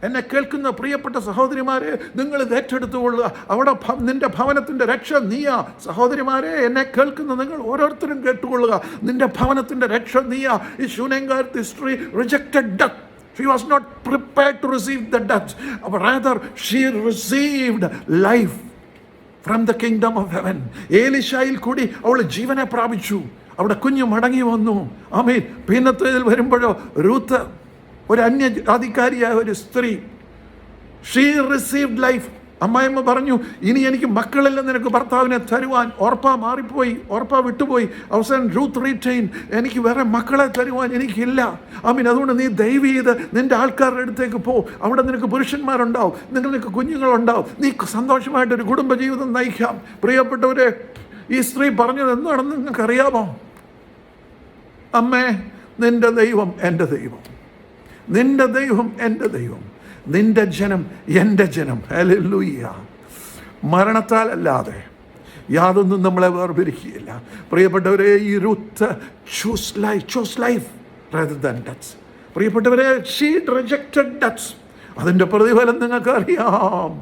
എന്നെ കേൾക്കുന്ന പ്രിയപ്പെട്ട സഹോദരിമാരെ, നിങ്ങൾ ഇത് ഏറ്റെടുത്തുകൊള്ളുക. അവിടെ നിൻ്റെ ഭവനത്തിൻ്റെ രക്ഷ നീയാ. സഹോദരിമാരെ, എന്നെ കേൾക്കുന്ന നിങ്ങൾ ഓരോരുത്തരും കേട്ടുകൊള്ളുക. നിൻ്റെ ഭവനത്തിൻ്റെ രക്ഷ നീയാ. ഈ ശൂനേംകാരത്തി സ്ത്രീ rejected death. She was not prepared to receive the death. Rather, she received life from the kingdom of heaven. ഏലിശായിൽ കൂടി അവൾ ജീവനെ പ്രാപിച്ചു. അവിടെ കുഞ്ഞു മടങ്ങി വന്നു. പിന്നത്തേതിൽ വരുമ്പോഴോ രൂത്ത്, ഒരു അന്യജാതിക്കാരിയായ ഒരു സ്ത്രീ, ഷീ റിസീവ്ഡ് ലൈഫ്. അമ്മായിയമ്മ പറഞ്ഞു, ഇനി എനിക്ക് മക്കളില്ലെന്ന് നിനക്ക് ഭർത്താവിനെ തരുവാൻ. ഓർപ്പ മാറിപ്പോയി, ഓർപ്പ വിട്ടുപോയി. അവസാനം റൂത്ത് റീറ്റെയിൻ, എനിക്ക് വേറെ മക്കളെ തരുവാൻ എനിക്കില്ല. അതുകൊണ്ട് നീ ദയവ് ചെയ്ത് നിൻ്റെ ആൾക്കാരുടെ അടുത്തേക്ക് പോ, അവിടെ നിനക്ക് പുരുഷന്മാരുണ്ടാവും, നിനക്ക് കുഞ്ഞുങ്ങളുണ്ടാവും, നീ സന്തോഷമായിട്ടൊരു കുടുംബജീവിതം നയിക്കാം. പ്രിയപ്പെട്ടവരെ, ഈ സ്ത്രീ പറഞ്ഞത് എന്താണെന്ന് നിങ്ങൾക്കറിയാമോ? അമ്മേ, നിൻ്റെ ദൈവം എൻ്റെ ദൈവം, നിൻ്റെ ദൈവം എൻ്റെ ദൈവം, നിൻ്റെ ജനം എൻ്റെ ജനം. ഹല്ലേലൂയ. മരണത്താലല്ലാതെ യാതൊന്നും നമ്മളെ വേർപിരിക്കുകയില്ല. പ്രിയപ്പെട്ടവരെ, ഈ Ruth chose life rather than death. പ്രിയപ്പെട്ടവരെ, she rejected death. അതിൻ്റെ പ്രതിഫലം നിങ്ങൾക്കറിയാം.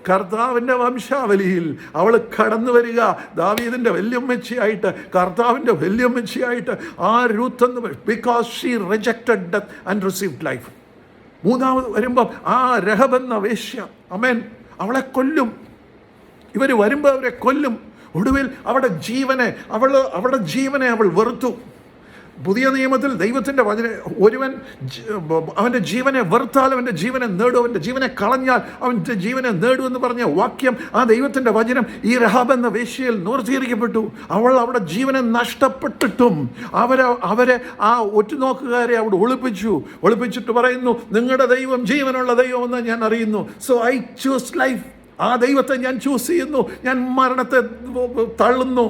കർത്താവിൻ്റെ വംശാവലിയിൽ അവൾ കടന്നു വരിക, ദാവീദിൻ്റെ വല്യമ്മച്ചിയായിട്ട്, കർത്താവിൻ്റെ വല്യമ്മച്ചിയായിട്ട്. ആ രൂത്ത് എന്ന് because she rejected death and received life. മൂന്നാമത് വരുമ്പം ആ രഹബ് എന്ന വേശ്യ, ആമേൻ, അവളെ കൊല്ലും. ഇവർ വരുമ്പോൾ അവരെ കൊല്ലും. ഒടുവിൽ അവളുടെ ജീവനെ അവൾ വെറുത്തു. പുതിയ നിയമത്തിൽ ദൈവത്തിൻ്റെ ഒരുവൻ അവൻ്റെ ജീവനെ വെറുത്താൽ അവൻ്റെ ജീവനെ നേടും, അവൻ്റെ ജീവനെ കളഞ്ഞാൽ അവൻ്റെ ജീവനെ നേടും എന്ന് പറഞ്ഞ വാക്യം, ആ ദൈവത്തിൻ്റെ വചനം ഈ രഹാബ് എന്ന വേശ്യയിൽ നിവർത്തീകരിക്കപ്പെട്ടു. അവൾ അവിടെ ജീവനെ നഷ്ടപ്പെട്ടിട്ടും അവരെ ആ ഒറ്റുനോക്കുകാരെ അവിടെ ഒളിപ്പിച്ചിട്ട് പറയുന്നു, നിങ്ങളുടെ ദൈവം ജീവനുള്ള ദൈവമെന്ന് ഞാൻ അറിയുന്നു. So I choose life. ആ ദൈവത്തെ ഞാൻ ചൂസ് ചെയ്യുന്നു, ഞാൻ മരണത്തെ തള്ളുന്നു.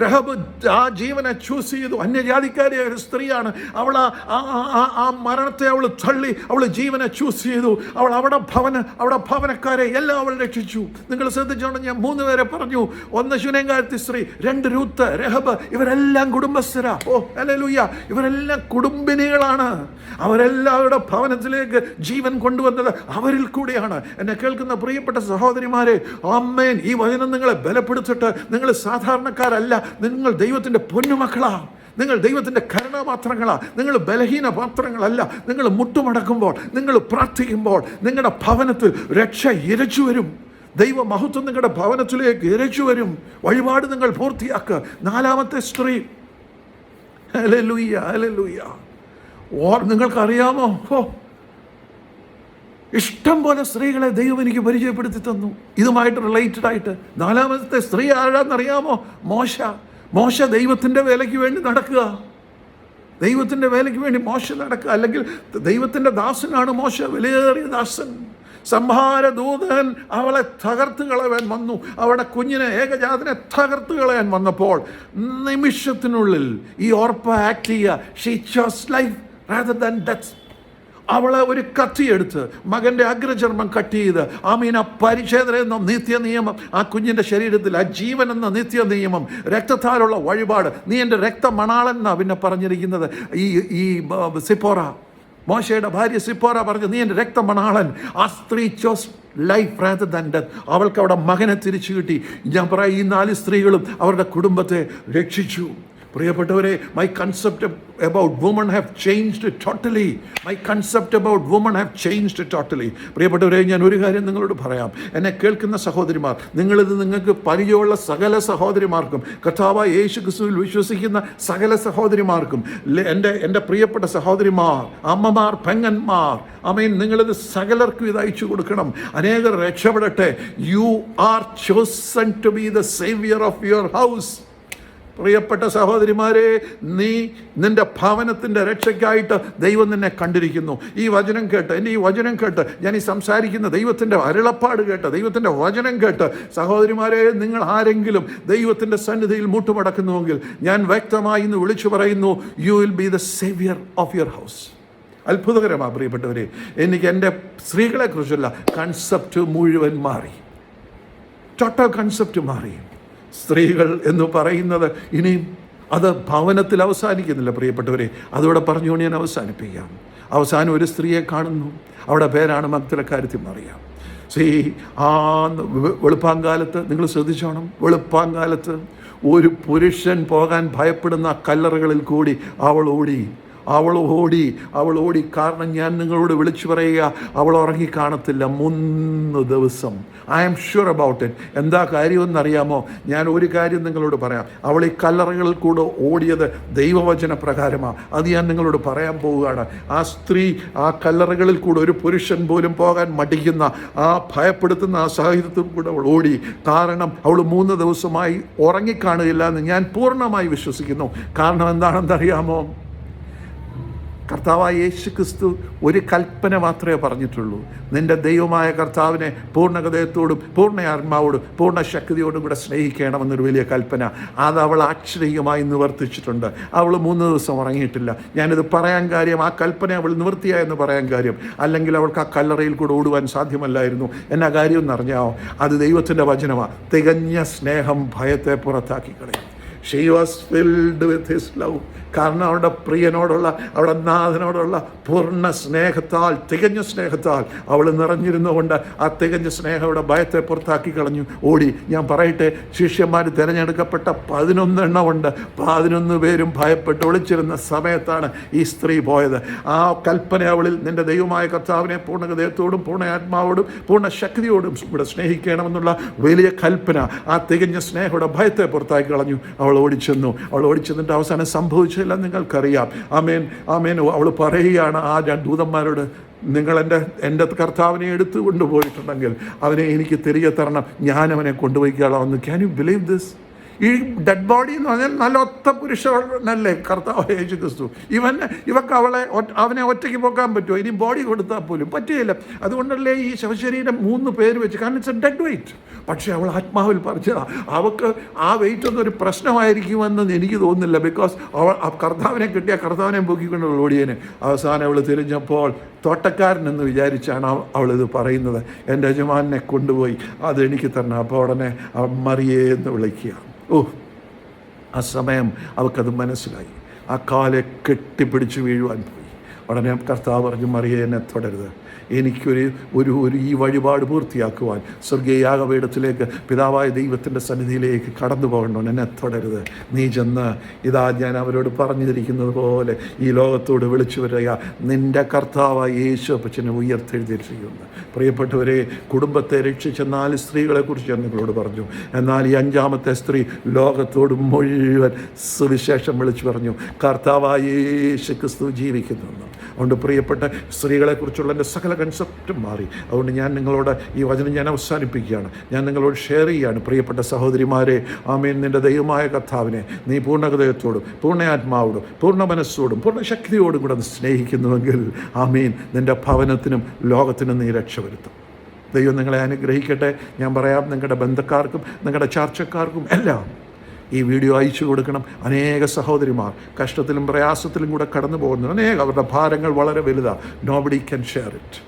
രഹബ് ആ ജീവനെ ചൂസ് ചെയ്തു. അന്യജാതിക്കാരിയായ ഒരു സ്ത്രീയാണ്. അവൾ ആ മരണത്തെ അവൾ തള്ളി, അവൾ ജീവനെ ചൂസ് ചെയ്തു. അവൾ അവിടെ ഭവനക്കാരെ എല്ലാം അവൾ രക്ഷിച്ചു. നിങ്ങൾ ശ്രദ്ധിച്ചോണ്ട് ഞാൻ 3 പേരെ പറഞ്ഞു. 1 ശൂനേംകാരത്തി സ്ത്രീ, 2 രൂത്ത്, രഹബ്. ഇവരെല്ലാം കുടുംബസ്ഥരാ. ഹല്ലേലൂയ. ഇവരെല്ലാം കുടുംബിനികളാണ്. അവരെല്ലാവരുടെ ഭവനത്തിലേക്ക് ജീവൻ കൊണ്ടുവന്നത് അവരിൽ കൂടിയാണ്. എന്നെ കേൾക്കുന്ന പ്രിയപ്പെട്ട സഹോദരിമാരെ, ആമേൻ, ഈ വചനം നിങ്ങളെ ബലപ്പെടുത്തിട്ട്, നിങ്ങൾ സാധാരണക്കാരല്ല, നിങ്ങൾ ദൈവത്തിൻ്റെ പൊന്നുമക്കളാ, നിങ്ങൾ ദൈവത്തിൻ്റെ കരുണാപാത്രങ്ങളാ, നിങ്ങൾ ബലഹീന പാത്രങ്ങളല്ല. നിങ്ങൾ മുട്ടുമടക്കുമ്പോൾ, നിങ്ങൾ പ്രാർത്ഥിക്കുമ്പോൾ നിങ്ങളുടെ ഭവനത്തിൽ രക്ഷ ഇരച്ചു വരും. ദൈവമഹത്വം നിങ്ങളുടെ ഭവനത്തിലേക്ക് ഇരച്ചു വരും. വഴിപാട് നിങ്ങൾ പൂർത്തിയാക്കുക. 4-ാമത്തെ സ്ത്രീ, ഹല്ലേലൂയ, ഹല്ലേലൂയ. നിങ്ങൾക്കറിയാമോ, ഇഷ്ടം പോലെ സ്ത്രീകളെ ദൈവം എനിക്ക് പരിചയപ്പെടുത്തി തന്നു ഇതുമായിട്ട് റിലേറ്റഡ് ആയിട്ട്. 4-ാമത്തെ സ്ത്രീ ആരാന്നറിയാമോ? മോശ ദൈവത്തിൻ്റെ വേലയ്ക്ക് വേണ്ടി നടക്കുക. ദൈവത്തിൻ്റെ വേലയ്ക്ക് വേണ്ടി മോശ നടക്കുക. അല്ലെങ്കിൽ ദൈവത്തിൻ്റെ ദാസനാണ് മോശ, വിലയേറിയ ദാസൻ. സംഹാരദൂതൻ അവളെ തകർത്ത് കളയാൻ വന്നു. അവളുടെ കുഞ്ഞിനെ, ഏകജാതനെ തകർത്ത് കളയാൻ വന്നപ്പോൾ നിമിഷത്തിനുള്ളിൽ ഈ ഓർപ്പ ആക്ട് ചെയ്യുക. She chose life rather than death. അവളെ ഒരു കത്തിയെടുത്ത് മകൻ്റെ അഗ്രചർമ്മം കട്ട് ചെയ്ത്, ആ പരിച്ഛേദന എന്ന നിത്യനിയമം ആ കുഞ്ഞിൻ്റെ ശരീരത്തിൽ, ആ ജീവൻ എന്ന നിത്യനിയമം, രക്തത്താലുള്ള വഴിപാട്, നീ എൻ്റെ രക്തമണാളൻ എന്നാണ് പിന്നെ പറഞ്ഞിരിക്കുന്നത്. ഈ സിപ്പോറ, മോശയുടെ ഭാര്യ സിപ്പോറ പറഞ്ഞു, നീ എൻ്റെ രക്തമണാളൻ. ആ സ്ത്രീ chose life rather than death. അവൾക്ക് അവിടെ മകനെ തിരിച്ചു കിട്ടി. ഞാൻ പറയാം, ഈ 4 സ്ത്രീകളും അവരുടെ കുടുംബത്തെ രക്ഷിച്ചു. പ്രിയപ്പെട്ടവരെ, my concept about women have changed totally. My concept about women have changed totally. പ്രിയപ്പെട്ടവരെ, ഞാൻ ഒരു കാര്യം നിങ്ങളോട് പറയാം. എന്നെ കേൾക്കുന്ന സഹോദരിമാർ, നിങ്ങൾക്ക് പരിചയമുള്ള സകല സഹോദരിമാർക്കും, കർത്താവായ യേശു ക്രിസ്തുവിൽ വിശ്വസിക്കുന്ന സകല സഹോദരിമാർക്കും, എൻ്റെ പ്രിയപ്പെട്ട സഹോദരിമാർ, അമ്മമാർ, പെങ്ങന്മാർ, ആമേൻ, നിങ്ങളിത് സകലർക്കും ഇത് അയച്ചു കൊടുക്കണം. അനേകർ രക്ഷപ്പെടട്ടെ. You are chosen to be the saviour of your house. പ്രിയപ്പെട്ട സഹോദരിമാരെ, നിന്റെ ഭവനത്തിൻ്റെ രക്ഷയ്ക്കായിട്ട് ദൈവം നിന്നെ കണ്ടിരിക്കുന്നു. ഈ വചനം കേട്ട്, എൻ്റെ ഈ വചനം കേട്ട്, ഞാൻ ഈ സംസാരിക്കുന്ന ദൈവത്തിൻ്റെ അരുളപ്പാട് കേട്ട്, ദൈവത്തിൻ്റെ വചനം കേട്ട്, സഹോദരിമാരെ, നിങ്ങൾ ആരെങ്കിലും ദൈവത്തിൻ്റെ സന്നിധിയിൽ മുട്ടുമടക്കുന്നുവെങ്കിൽ ഞാൻ വ്യക്തമായി ഇന്ന് വിളിച്ചു പറയുന്നു, you will be the saviour of your house. അത്ഭുതകരമാണ് പ്രിയപ്പെട്ടവരെ. എനിക്ക് എൻ്റെ സ്ത്രീകളെക്കുറിച്ചുള്ള കൺസെപ്റ്റ് മുഴുവൻ മാറി. ടോട്ടൽ കൺസെപ്റ്റ് മാറി. സ്ത്രീകൾ എന്ന് പറയുന്നത് ഇനിയും അത് ഭവനത്തിൽ അവസാനിക്കുന്നില്ല പ്രിയപ്പെട്ടവരെ. അതോടെ പറഞ്ഞുകൊണ്ട് ഞാൻ അവസാനിപ്പിക്കാം. അവസാനം ഒരു സ്ത്രീയെ കാണുന്നു. അവിടെ പേരാണ് മഗ്ദലക്കാരത്തി മറിയാം. ആ വെളുപ്പാങ്കാലത്ത് നിങ്ങൾ ശ്രദ്ധിച്ചോണം, വെളുപ്പാങ്കാലത്ത് ഒരു പുരുഷൻ പോകാൻ ഭയപ്പെടുന്ന കല്ലറകളിൽ കൂടി അവൾ ഓടി. അവൾ ഓടി. കാരണം ഞാൻ നിങ്ങളോട് വിളിച്ചു പറയുക, അവൾ ഉറങ്ങിക്കാണത്തില്ല 3 ദിവസം. I am sure about it. എന്താ കാര്യമെന്നറിയാമോ? ഞാൻ ഒരു കാര്യം നിങ്ങളോട് പറയാം. അവൾ ഈ കല്ലറകളിൽ കൂടെ ഓടിയത് ദൈവവചന പ്രകാരമാണ്. അത് ഞാൻ നിങ്ങളോട് പറയാൻ പോവുകയാണ്. ആ സ്ത്രീ ആ കല്ലറകളിൽ കൂടെ ഒരു പുരുഷൻ പോലും പോകാൻ മടിക്കുന്ന, ആ ഭയപ്പെടുത്തുന്ന ആ സാഹചര്യത്തിൽ കൂടെ അവൾ ഓടി. കാരണം അവൾ 3 ദിവസമായി ഉറങ്ങിക്കാണുകയില്ല എന്ന് ഞാൻ പൂർണ്ണമായി വിശ്വസിക്കുന്നു. കാരണം എന്താണെന്നറിയാമോ? കർത്താവായ യേശു ക്രിസ്തു ഒരു കൽപ്പന മാത്രമേ പറഞ്ഞിട്ടുള്ളൂ. നിൻ്റെ ദൈവമായ കർത്താവിനെ പൂർണ്ണ ഹൃദയത്തോടും പൂർണ്ണ ആത്മാവോടും പൂർണ്ണ ശക്തിയോടും കൂടെ സ്നേഹിക്കണമെന്നൊരു വലിയ കൽപ്പന. അത് അവൾ ആശ്ചര്യമായി നിവർത്തിച്ചിട്ടുണ്ട്. അവൾ 3 ദിവസം ഉറങ്ങിയിട്ടില്ല. ഞാനിത് പറയാൻ കാര്യം, ആ കൽപ്പന അവൾ നിവൃത്തിയായെന്ന് പറയാൻ കാര്യം. അല്ലെങ്കിൽ അവൾക്ക് ആ കല്ലറയിൽ കൂടെ ഓടുവാൻ സാധ്യമല്ലായിരുന്നു. എന്നാ കാര്യം എന്നറിഞ്ഞാവോ? അത് ദൈവത്തിൻ്റെ വചനമാണ്. തികഞ്ഞ സ്നേഹം ഭയത്തെ പുറത്താക്കി കളയും. She was filled with his love. കാരണം അവളുടെ പ്രിയനോടുള്ള, അവളുടെ നാഥനോടുള്ള പൂർണ്ണ സ്നേഹത്താൽ, തികഞ്ഞ സ്നേഹത്താൽ അവൾ നിറഞ്ഞിരുന്നുകൊണ്ട് ആ തികഞ്ഞ സ്നേഹം അവിടെ ഭയത്തെ പുറത്താക്കി കളഞ്ഞു, ഓടി. ഞാൻ പറയട്ടെ, ശിഷ്യന്മാർ തിരഞ്ഞെടുക്കപ്പെട്ട 11 എണ്ണമുണ്ട്. 11 പേരും ഭയപ്പെട്ട് ഒളിച്ചിരുന്ന സമയത്താണ് ഈ സ്ത്രീ പോയത്. ആ കൽപ്പന അവളിൽ, നിൻ്റെ ദൈവമായ കർത്താവിനെ പൂർണ്ണ ഹൃദയത്തോടും പൂർണ്ണ ആത്മാവോടും പൂർണ്ണ ശക്തിയോടും ഇവിടെ സ്നേഹിക്കണമെന്നുള്ള വലിയ കൽപ്പന, ആ തികഞ്ഞ സ്നേഹം അവിടെ ഭയത്തെ പുറത്താക്കി കളഞ്ഞു. അവൾ ഓടിച്ചെന്നിട്ട് അവസാനം സംഭവിച്ചില്ല നിങ്ങൾക്കറിയാം. ആമേൻ. അവൾ പറയുകയാണ് ആ ദൂതന്മാരോട്, നിങ്ങൾ എൻ്റെ കർത്താവിനെ എടുത്തു കൊണ്ടുപോയിട്ടുണ്ടെങ്കിൽ അവനെ എനിക്ക് തിരികെ തരണം, ഞാനവനെ കൊണ്ടുപോയിക്കാളാമെന്ന്. Can you believe this? ഈ ഡെഡ് ബോഡി എന്ന് പറഞ്ഞാൽ നല്ല ഒത്ത പുരുഷനല്ലേ കർത്താവ് യേശു ക്രിസ്തു. ഇവക്ക് അവനെ ഒറ്റയ്ക്ക് പോക്കാൻ പറ്റുമോ? ഇനി ബോഡി കൊടുത്താൽ പോലും പറ്റുകയില്ല. അതുകൊണ്ടല്ലേ ഈ ശവശരീരം 3 പേര് വെച്ച്, കാരണം ഇറ്റ്സ് എ ഡെഡ് വെയിറ്റ്. പക്ഷേ അവൾ ആത്മാവിൽ പറഞ്ഞതാ, അവൾക്ക് ആ വെയിറ്റ് ഒന്നും ഒരു പ്രശ്നമായിരിക്കുമെന്ന് എനിക്ക് തോന്നുന്നില്ല. ബിക്കോസ് കർത്താവിനെ കിട്ടിയ കർത്താവിനെ പൊക്കിക്കൊണ്ട് ഓടിയേനെ. അവസാനം അവൾ തിരിഞ്ഞപ്പോൾ തോട്ടക്കാരനെന്ന് വിചാരിച്ചാണ് അവളിത് പറയുന്നത്. എൻ്റെ യജമാനെ കൊണ്ടുപോയി അതെനിക്ക് തരണം. അപ്പോൾ ഉടനെ മറിയേ എന്ന് വിളിക്കുക. ആ സമയം അവൾക്കത് മനസ്സിലായി. ആ കാലെ കെട്ടിപ്പിടിച്ച് വീഴുവാൻ പോയി. ഉടനെ കർത്താവ് പറഞ്ഞു, മറിയേ എന്നെ തുടരുത്, എനിക്കൊരു ഈ വഴിപാട് പൂർത്തിയാക്കുവാൻ സ്വർഗീയ യാഗപീഠത്തിലേക്ക് പിതാവായ ദൈവത്തിൻ്റെ സന്നിധിയിലേക്ക് കടന്നു പോകണം, എന്നെ തുടരുത്. നീ ചെന്ന് ഇതാ ഞാൻ അവരോട് പറഞ്ഞിരിക്കുന്നത് പോലെ ഈ ലോകത്തോട് വിളിച്ചു വരിക, നിൻ്റെ കർത്താവായ യേശു അപ്പച്ചനെ ഉയർത്തെഴുതിയിരിക്കുന്നു. പ്രിയപ്പെട്ടവരെ, കുടുംബത്തെ രക്ഷിച്ച 4 സ്ത്രീകളെക്കുറിച്ച് ഞാൻ നിങ്ങളോട് പറഞ്ഞു. എന്നാൽ ഈ 5ാമത്തെ സ്ത്രീ ലോകത്തോട് മുഴുവൻ സുവിശേഷം വിളിച്ചു പറഞ്ഞു, കർത്താവായ യേശു ക്രിസ്തു ജീവിക്കുന്നു. അതുകൊണ്ട് പ്രിയപ്പെട്ട സ്ത്രീകളെക്കുറിച്ചുള്ള എൻ്റെ സകല കൺസെപ്റ്റും മാറി. അതുകൊണ്ട് ഞാൻ നിങ്ങളോട് ഈ വചനം ഞാൻ അവസാനിപ്പിക്കുകയാണ്. ഞാൻ നിങ്ങളോട് ഷെയർ ചെയ്യുകയാണ്. പ്രിയപ്പെട്ട സഹോദരിമാരെ, ആമേൻ, നിൻ്റെ ദൈവമായ കർത്താവിനെ നീ പൂർണ്ണ ഹൃദയത്തോടും പൂർണ്ണ ആത്മാവോടും പൂർണ്ണ മനസ്സോടും പൂർണ്ണ ശക്തിയോടും കൂടെ സ്നേഹിക്കുന്നുവെങ്കിൽ, ആമേൻ, നിൻ്റെ ഭവനത്തിനും ലോകത്തിനും നീ രക്ഷപ്പെടുത്തും. ദൈവം നിങ്ങളെ അനുഗ്രഹിക്കട്ടെ. ഞാൻ പറയാം, നിങ്ങളുടെ ബന്ധക്കാർക്കും നിങ്ങളുടെ ചാർച്ചക്കാർക്കും എല്ലാം ഈ വീഡിയോ അയച്ചു കൊടുക്കണം. അനേക സഹോദരിമാർ കഷ്ടത്തിലും പ്രയാസത്തിലും കൂടെ കടന്നു പോകുന്നു. അവരുടെ ഭാരങ്ങൾ വളരെ വലുതാണ്. Nobody can share it.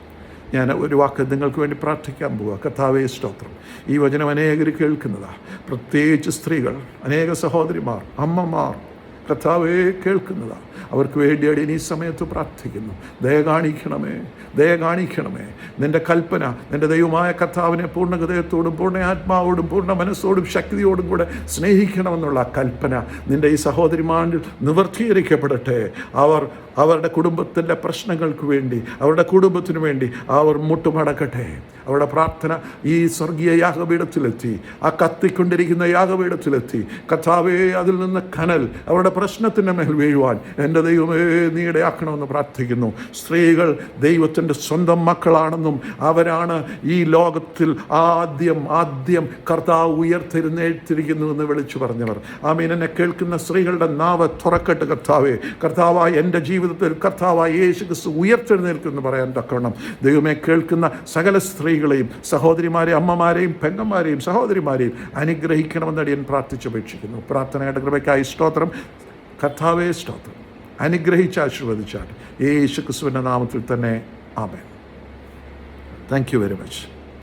ഞാൻ ഒരു വാക്ക് നിങ്ങൾക്ക് വേണ്ടി പ്രാർത്ഥിക്കാൻ പോവുക. കർത്താവേ സ്തോത്രം. ഈ വചനം അനേകർ കേൾക്കുന്നതാണ്, പ്രത്യേകിച്ച് സ്ത്രീകൾ, അനേക സഹോദരിമാർ, അമ്മമാർ കർത്താവേ കേൾക്കുന്നതാണ്. അവർക്ക് വേണ്ടിയാണ് ഈ സമയത്ത് പ്രാർത്ഥിക്കുന്നു. ദയ കാണിക്കണമേ. നിൻ്റെ കൽപ്പന, നിൻ്റെ ദൈവമായ കർത്താവിനെ പൂർണ്ണ ഹൃദയത്തോടും പൂർണ്ണ ആത്മാവോടും പൂർണ്ണ മനസ്സോടും ശക്തിയോടും കൂടെ സ്നേഹിക്കണമെന്നുള്ള കൽപ്പന നിൻ്റെ ഈ സഹോദരിമാരിൽ നിവർത്തീകരിക്കപ്പെടട്ടെ. അവരുടെ കുടുംബത്തിൻ്റെ പ്രശ്നങ്ങൾക്ക് വേണ്ടി, അവരുടെ കുടുംബത്തിനു വേണ്ടി അവർ മുട്ടുമടക്കട്ടെ. അവരുടെ പ്രാർത്ഥന ഈ സ്വർഗീയ യാഗപീഠത്തിലെത്തി, ആ കത്തിക്കൊണ്ടിരിക്കുന്ന യാഗപീഠത്തിലെത്തി. കർത്താവേ, അതിൽ നിന്ന് കനൽ അവരുടെ പ്രശ്നത്തിൻ്റെ മേൽ വീഴുവാൻ എൻ്റെ ദൈവമേ നീ ഇടയാക്കണമെന്ന് പ്രാർത്ഥിക്കുന്നു. സ്ത്രീകൾ ദൈവത്തിൻ്റെ സ്വന്തം മക്കളാണെന്നും അവരാണ് ഈ ലോകത്തിൽ ആദ്യം കർത്താവ് ഉയർത്തെഴുന്നേറ്റിരിക്കുന്നുവെന്ന് വിളിച്ചു പറഞ്ഞവർ. ആമീൻ. എന്നെ കേൾക്കുന്ന സ്ത്രീകളുടെ നാവ് തുറക്കട്ടെ കർത്താവേ. കർത്താവായ എൻ്റെ ജീവിതത്തിൽ കർത്താവായ യേശു ക്രിസ്തു ഉയർത്തെഴുന്നേൽക്കുമെന്ന് പറയാൻ തക്കവണ്ണം ദൈവമേ, കേൾക്കുന്ന സകല സ്ത്രീകളെയും, സഹോദരിമാരെയും, അമ്മമാരെയും, പെങ്ങന്മാരെയും, സഹോദരിമാരെയും അനുഗ്രഹിക്കണമെന്ന് ഞാൻ പ്രാർത്ഥിച്ചപേക്ഷിക്കുന്നു. പ്രാർത്ഥനയുടെ കൃപയ്ക്കായി സ്തോത്രം. കർത്താവേ സ്തോത്രം. അനുഗ്രഹിച്ച് ആശീർവദിച്ചാൽ യേശു ക്രിസ്തുവിൻ്റെ നാമത്തിൽ തന്നെ ആമേൻ. Thank you very much.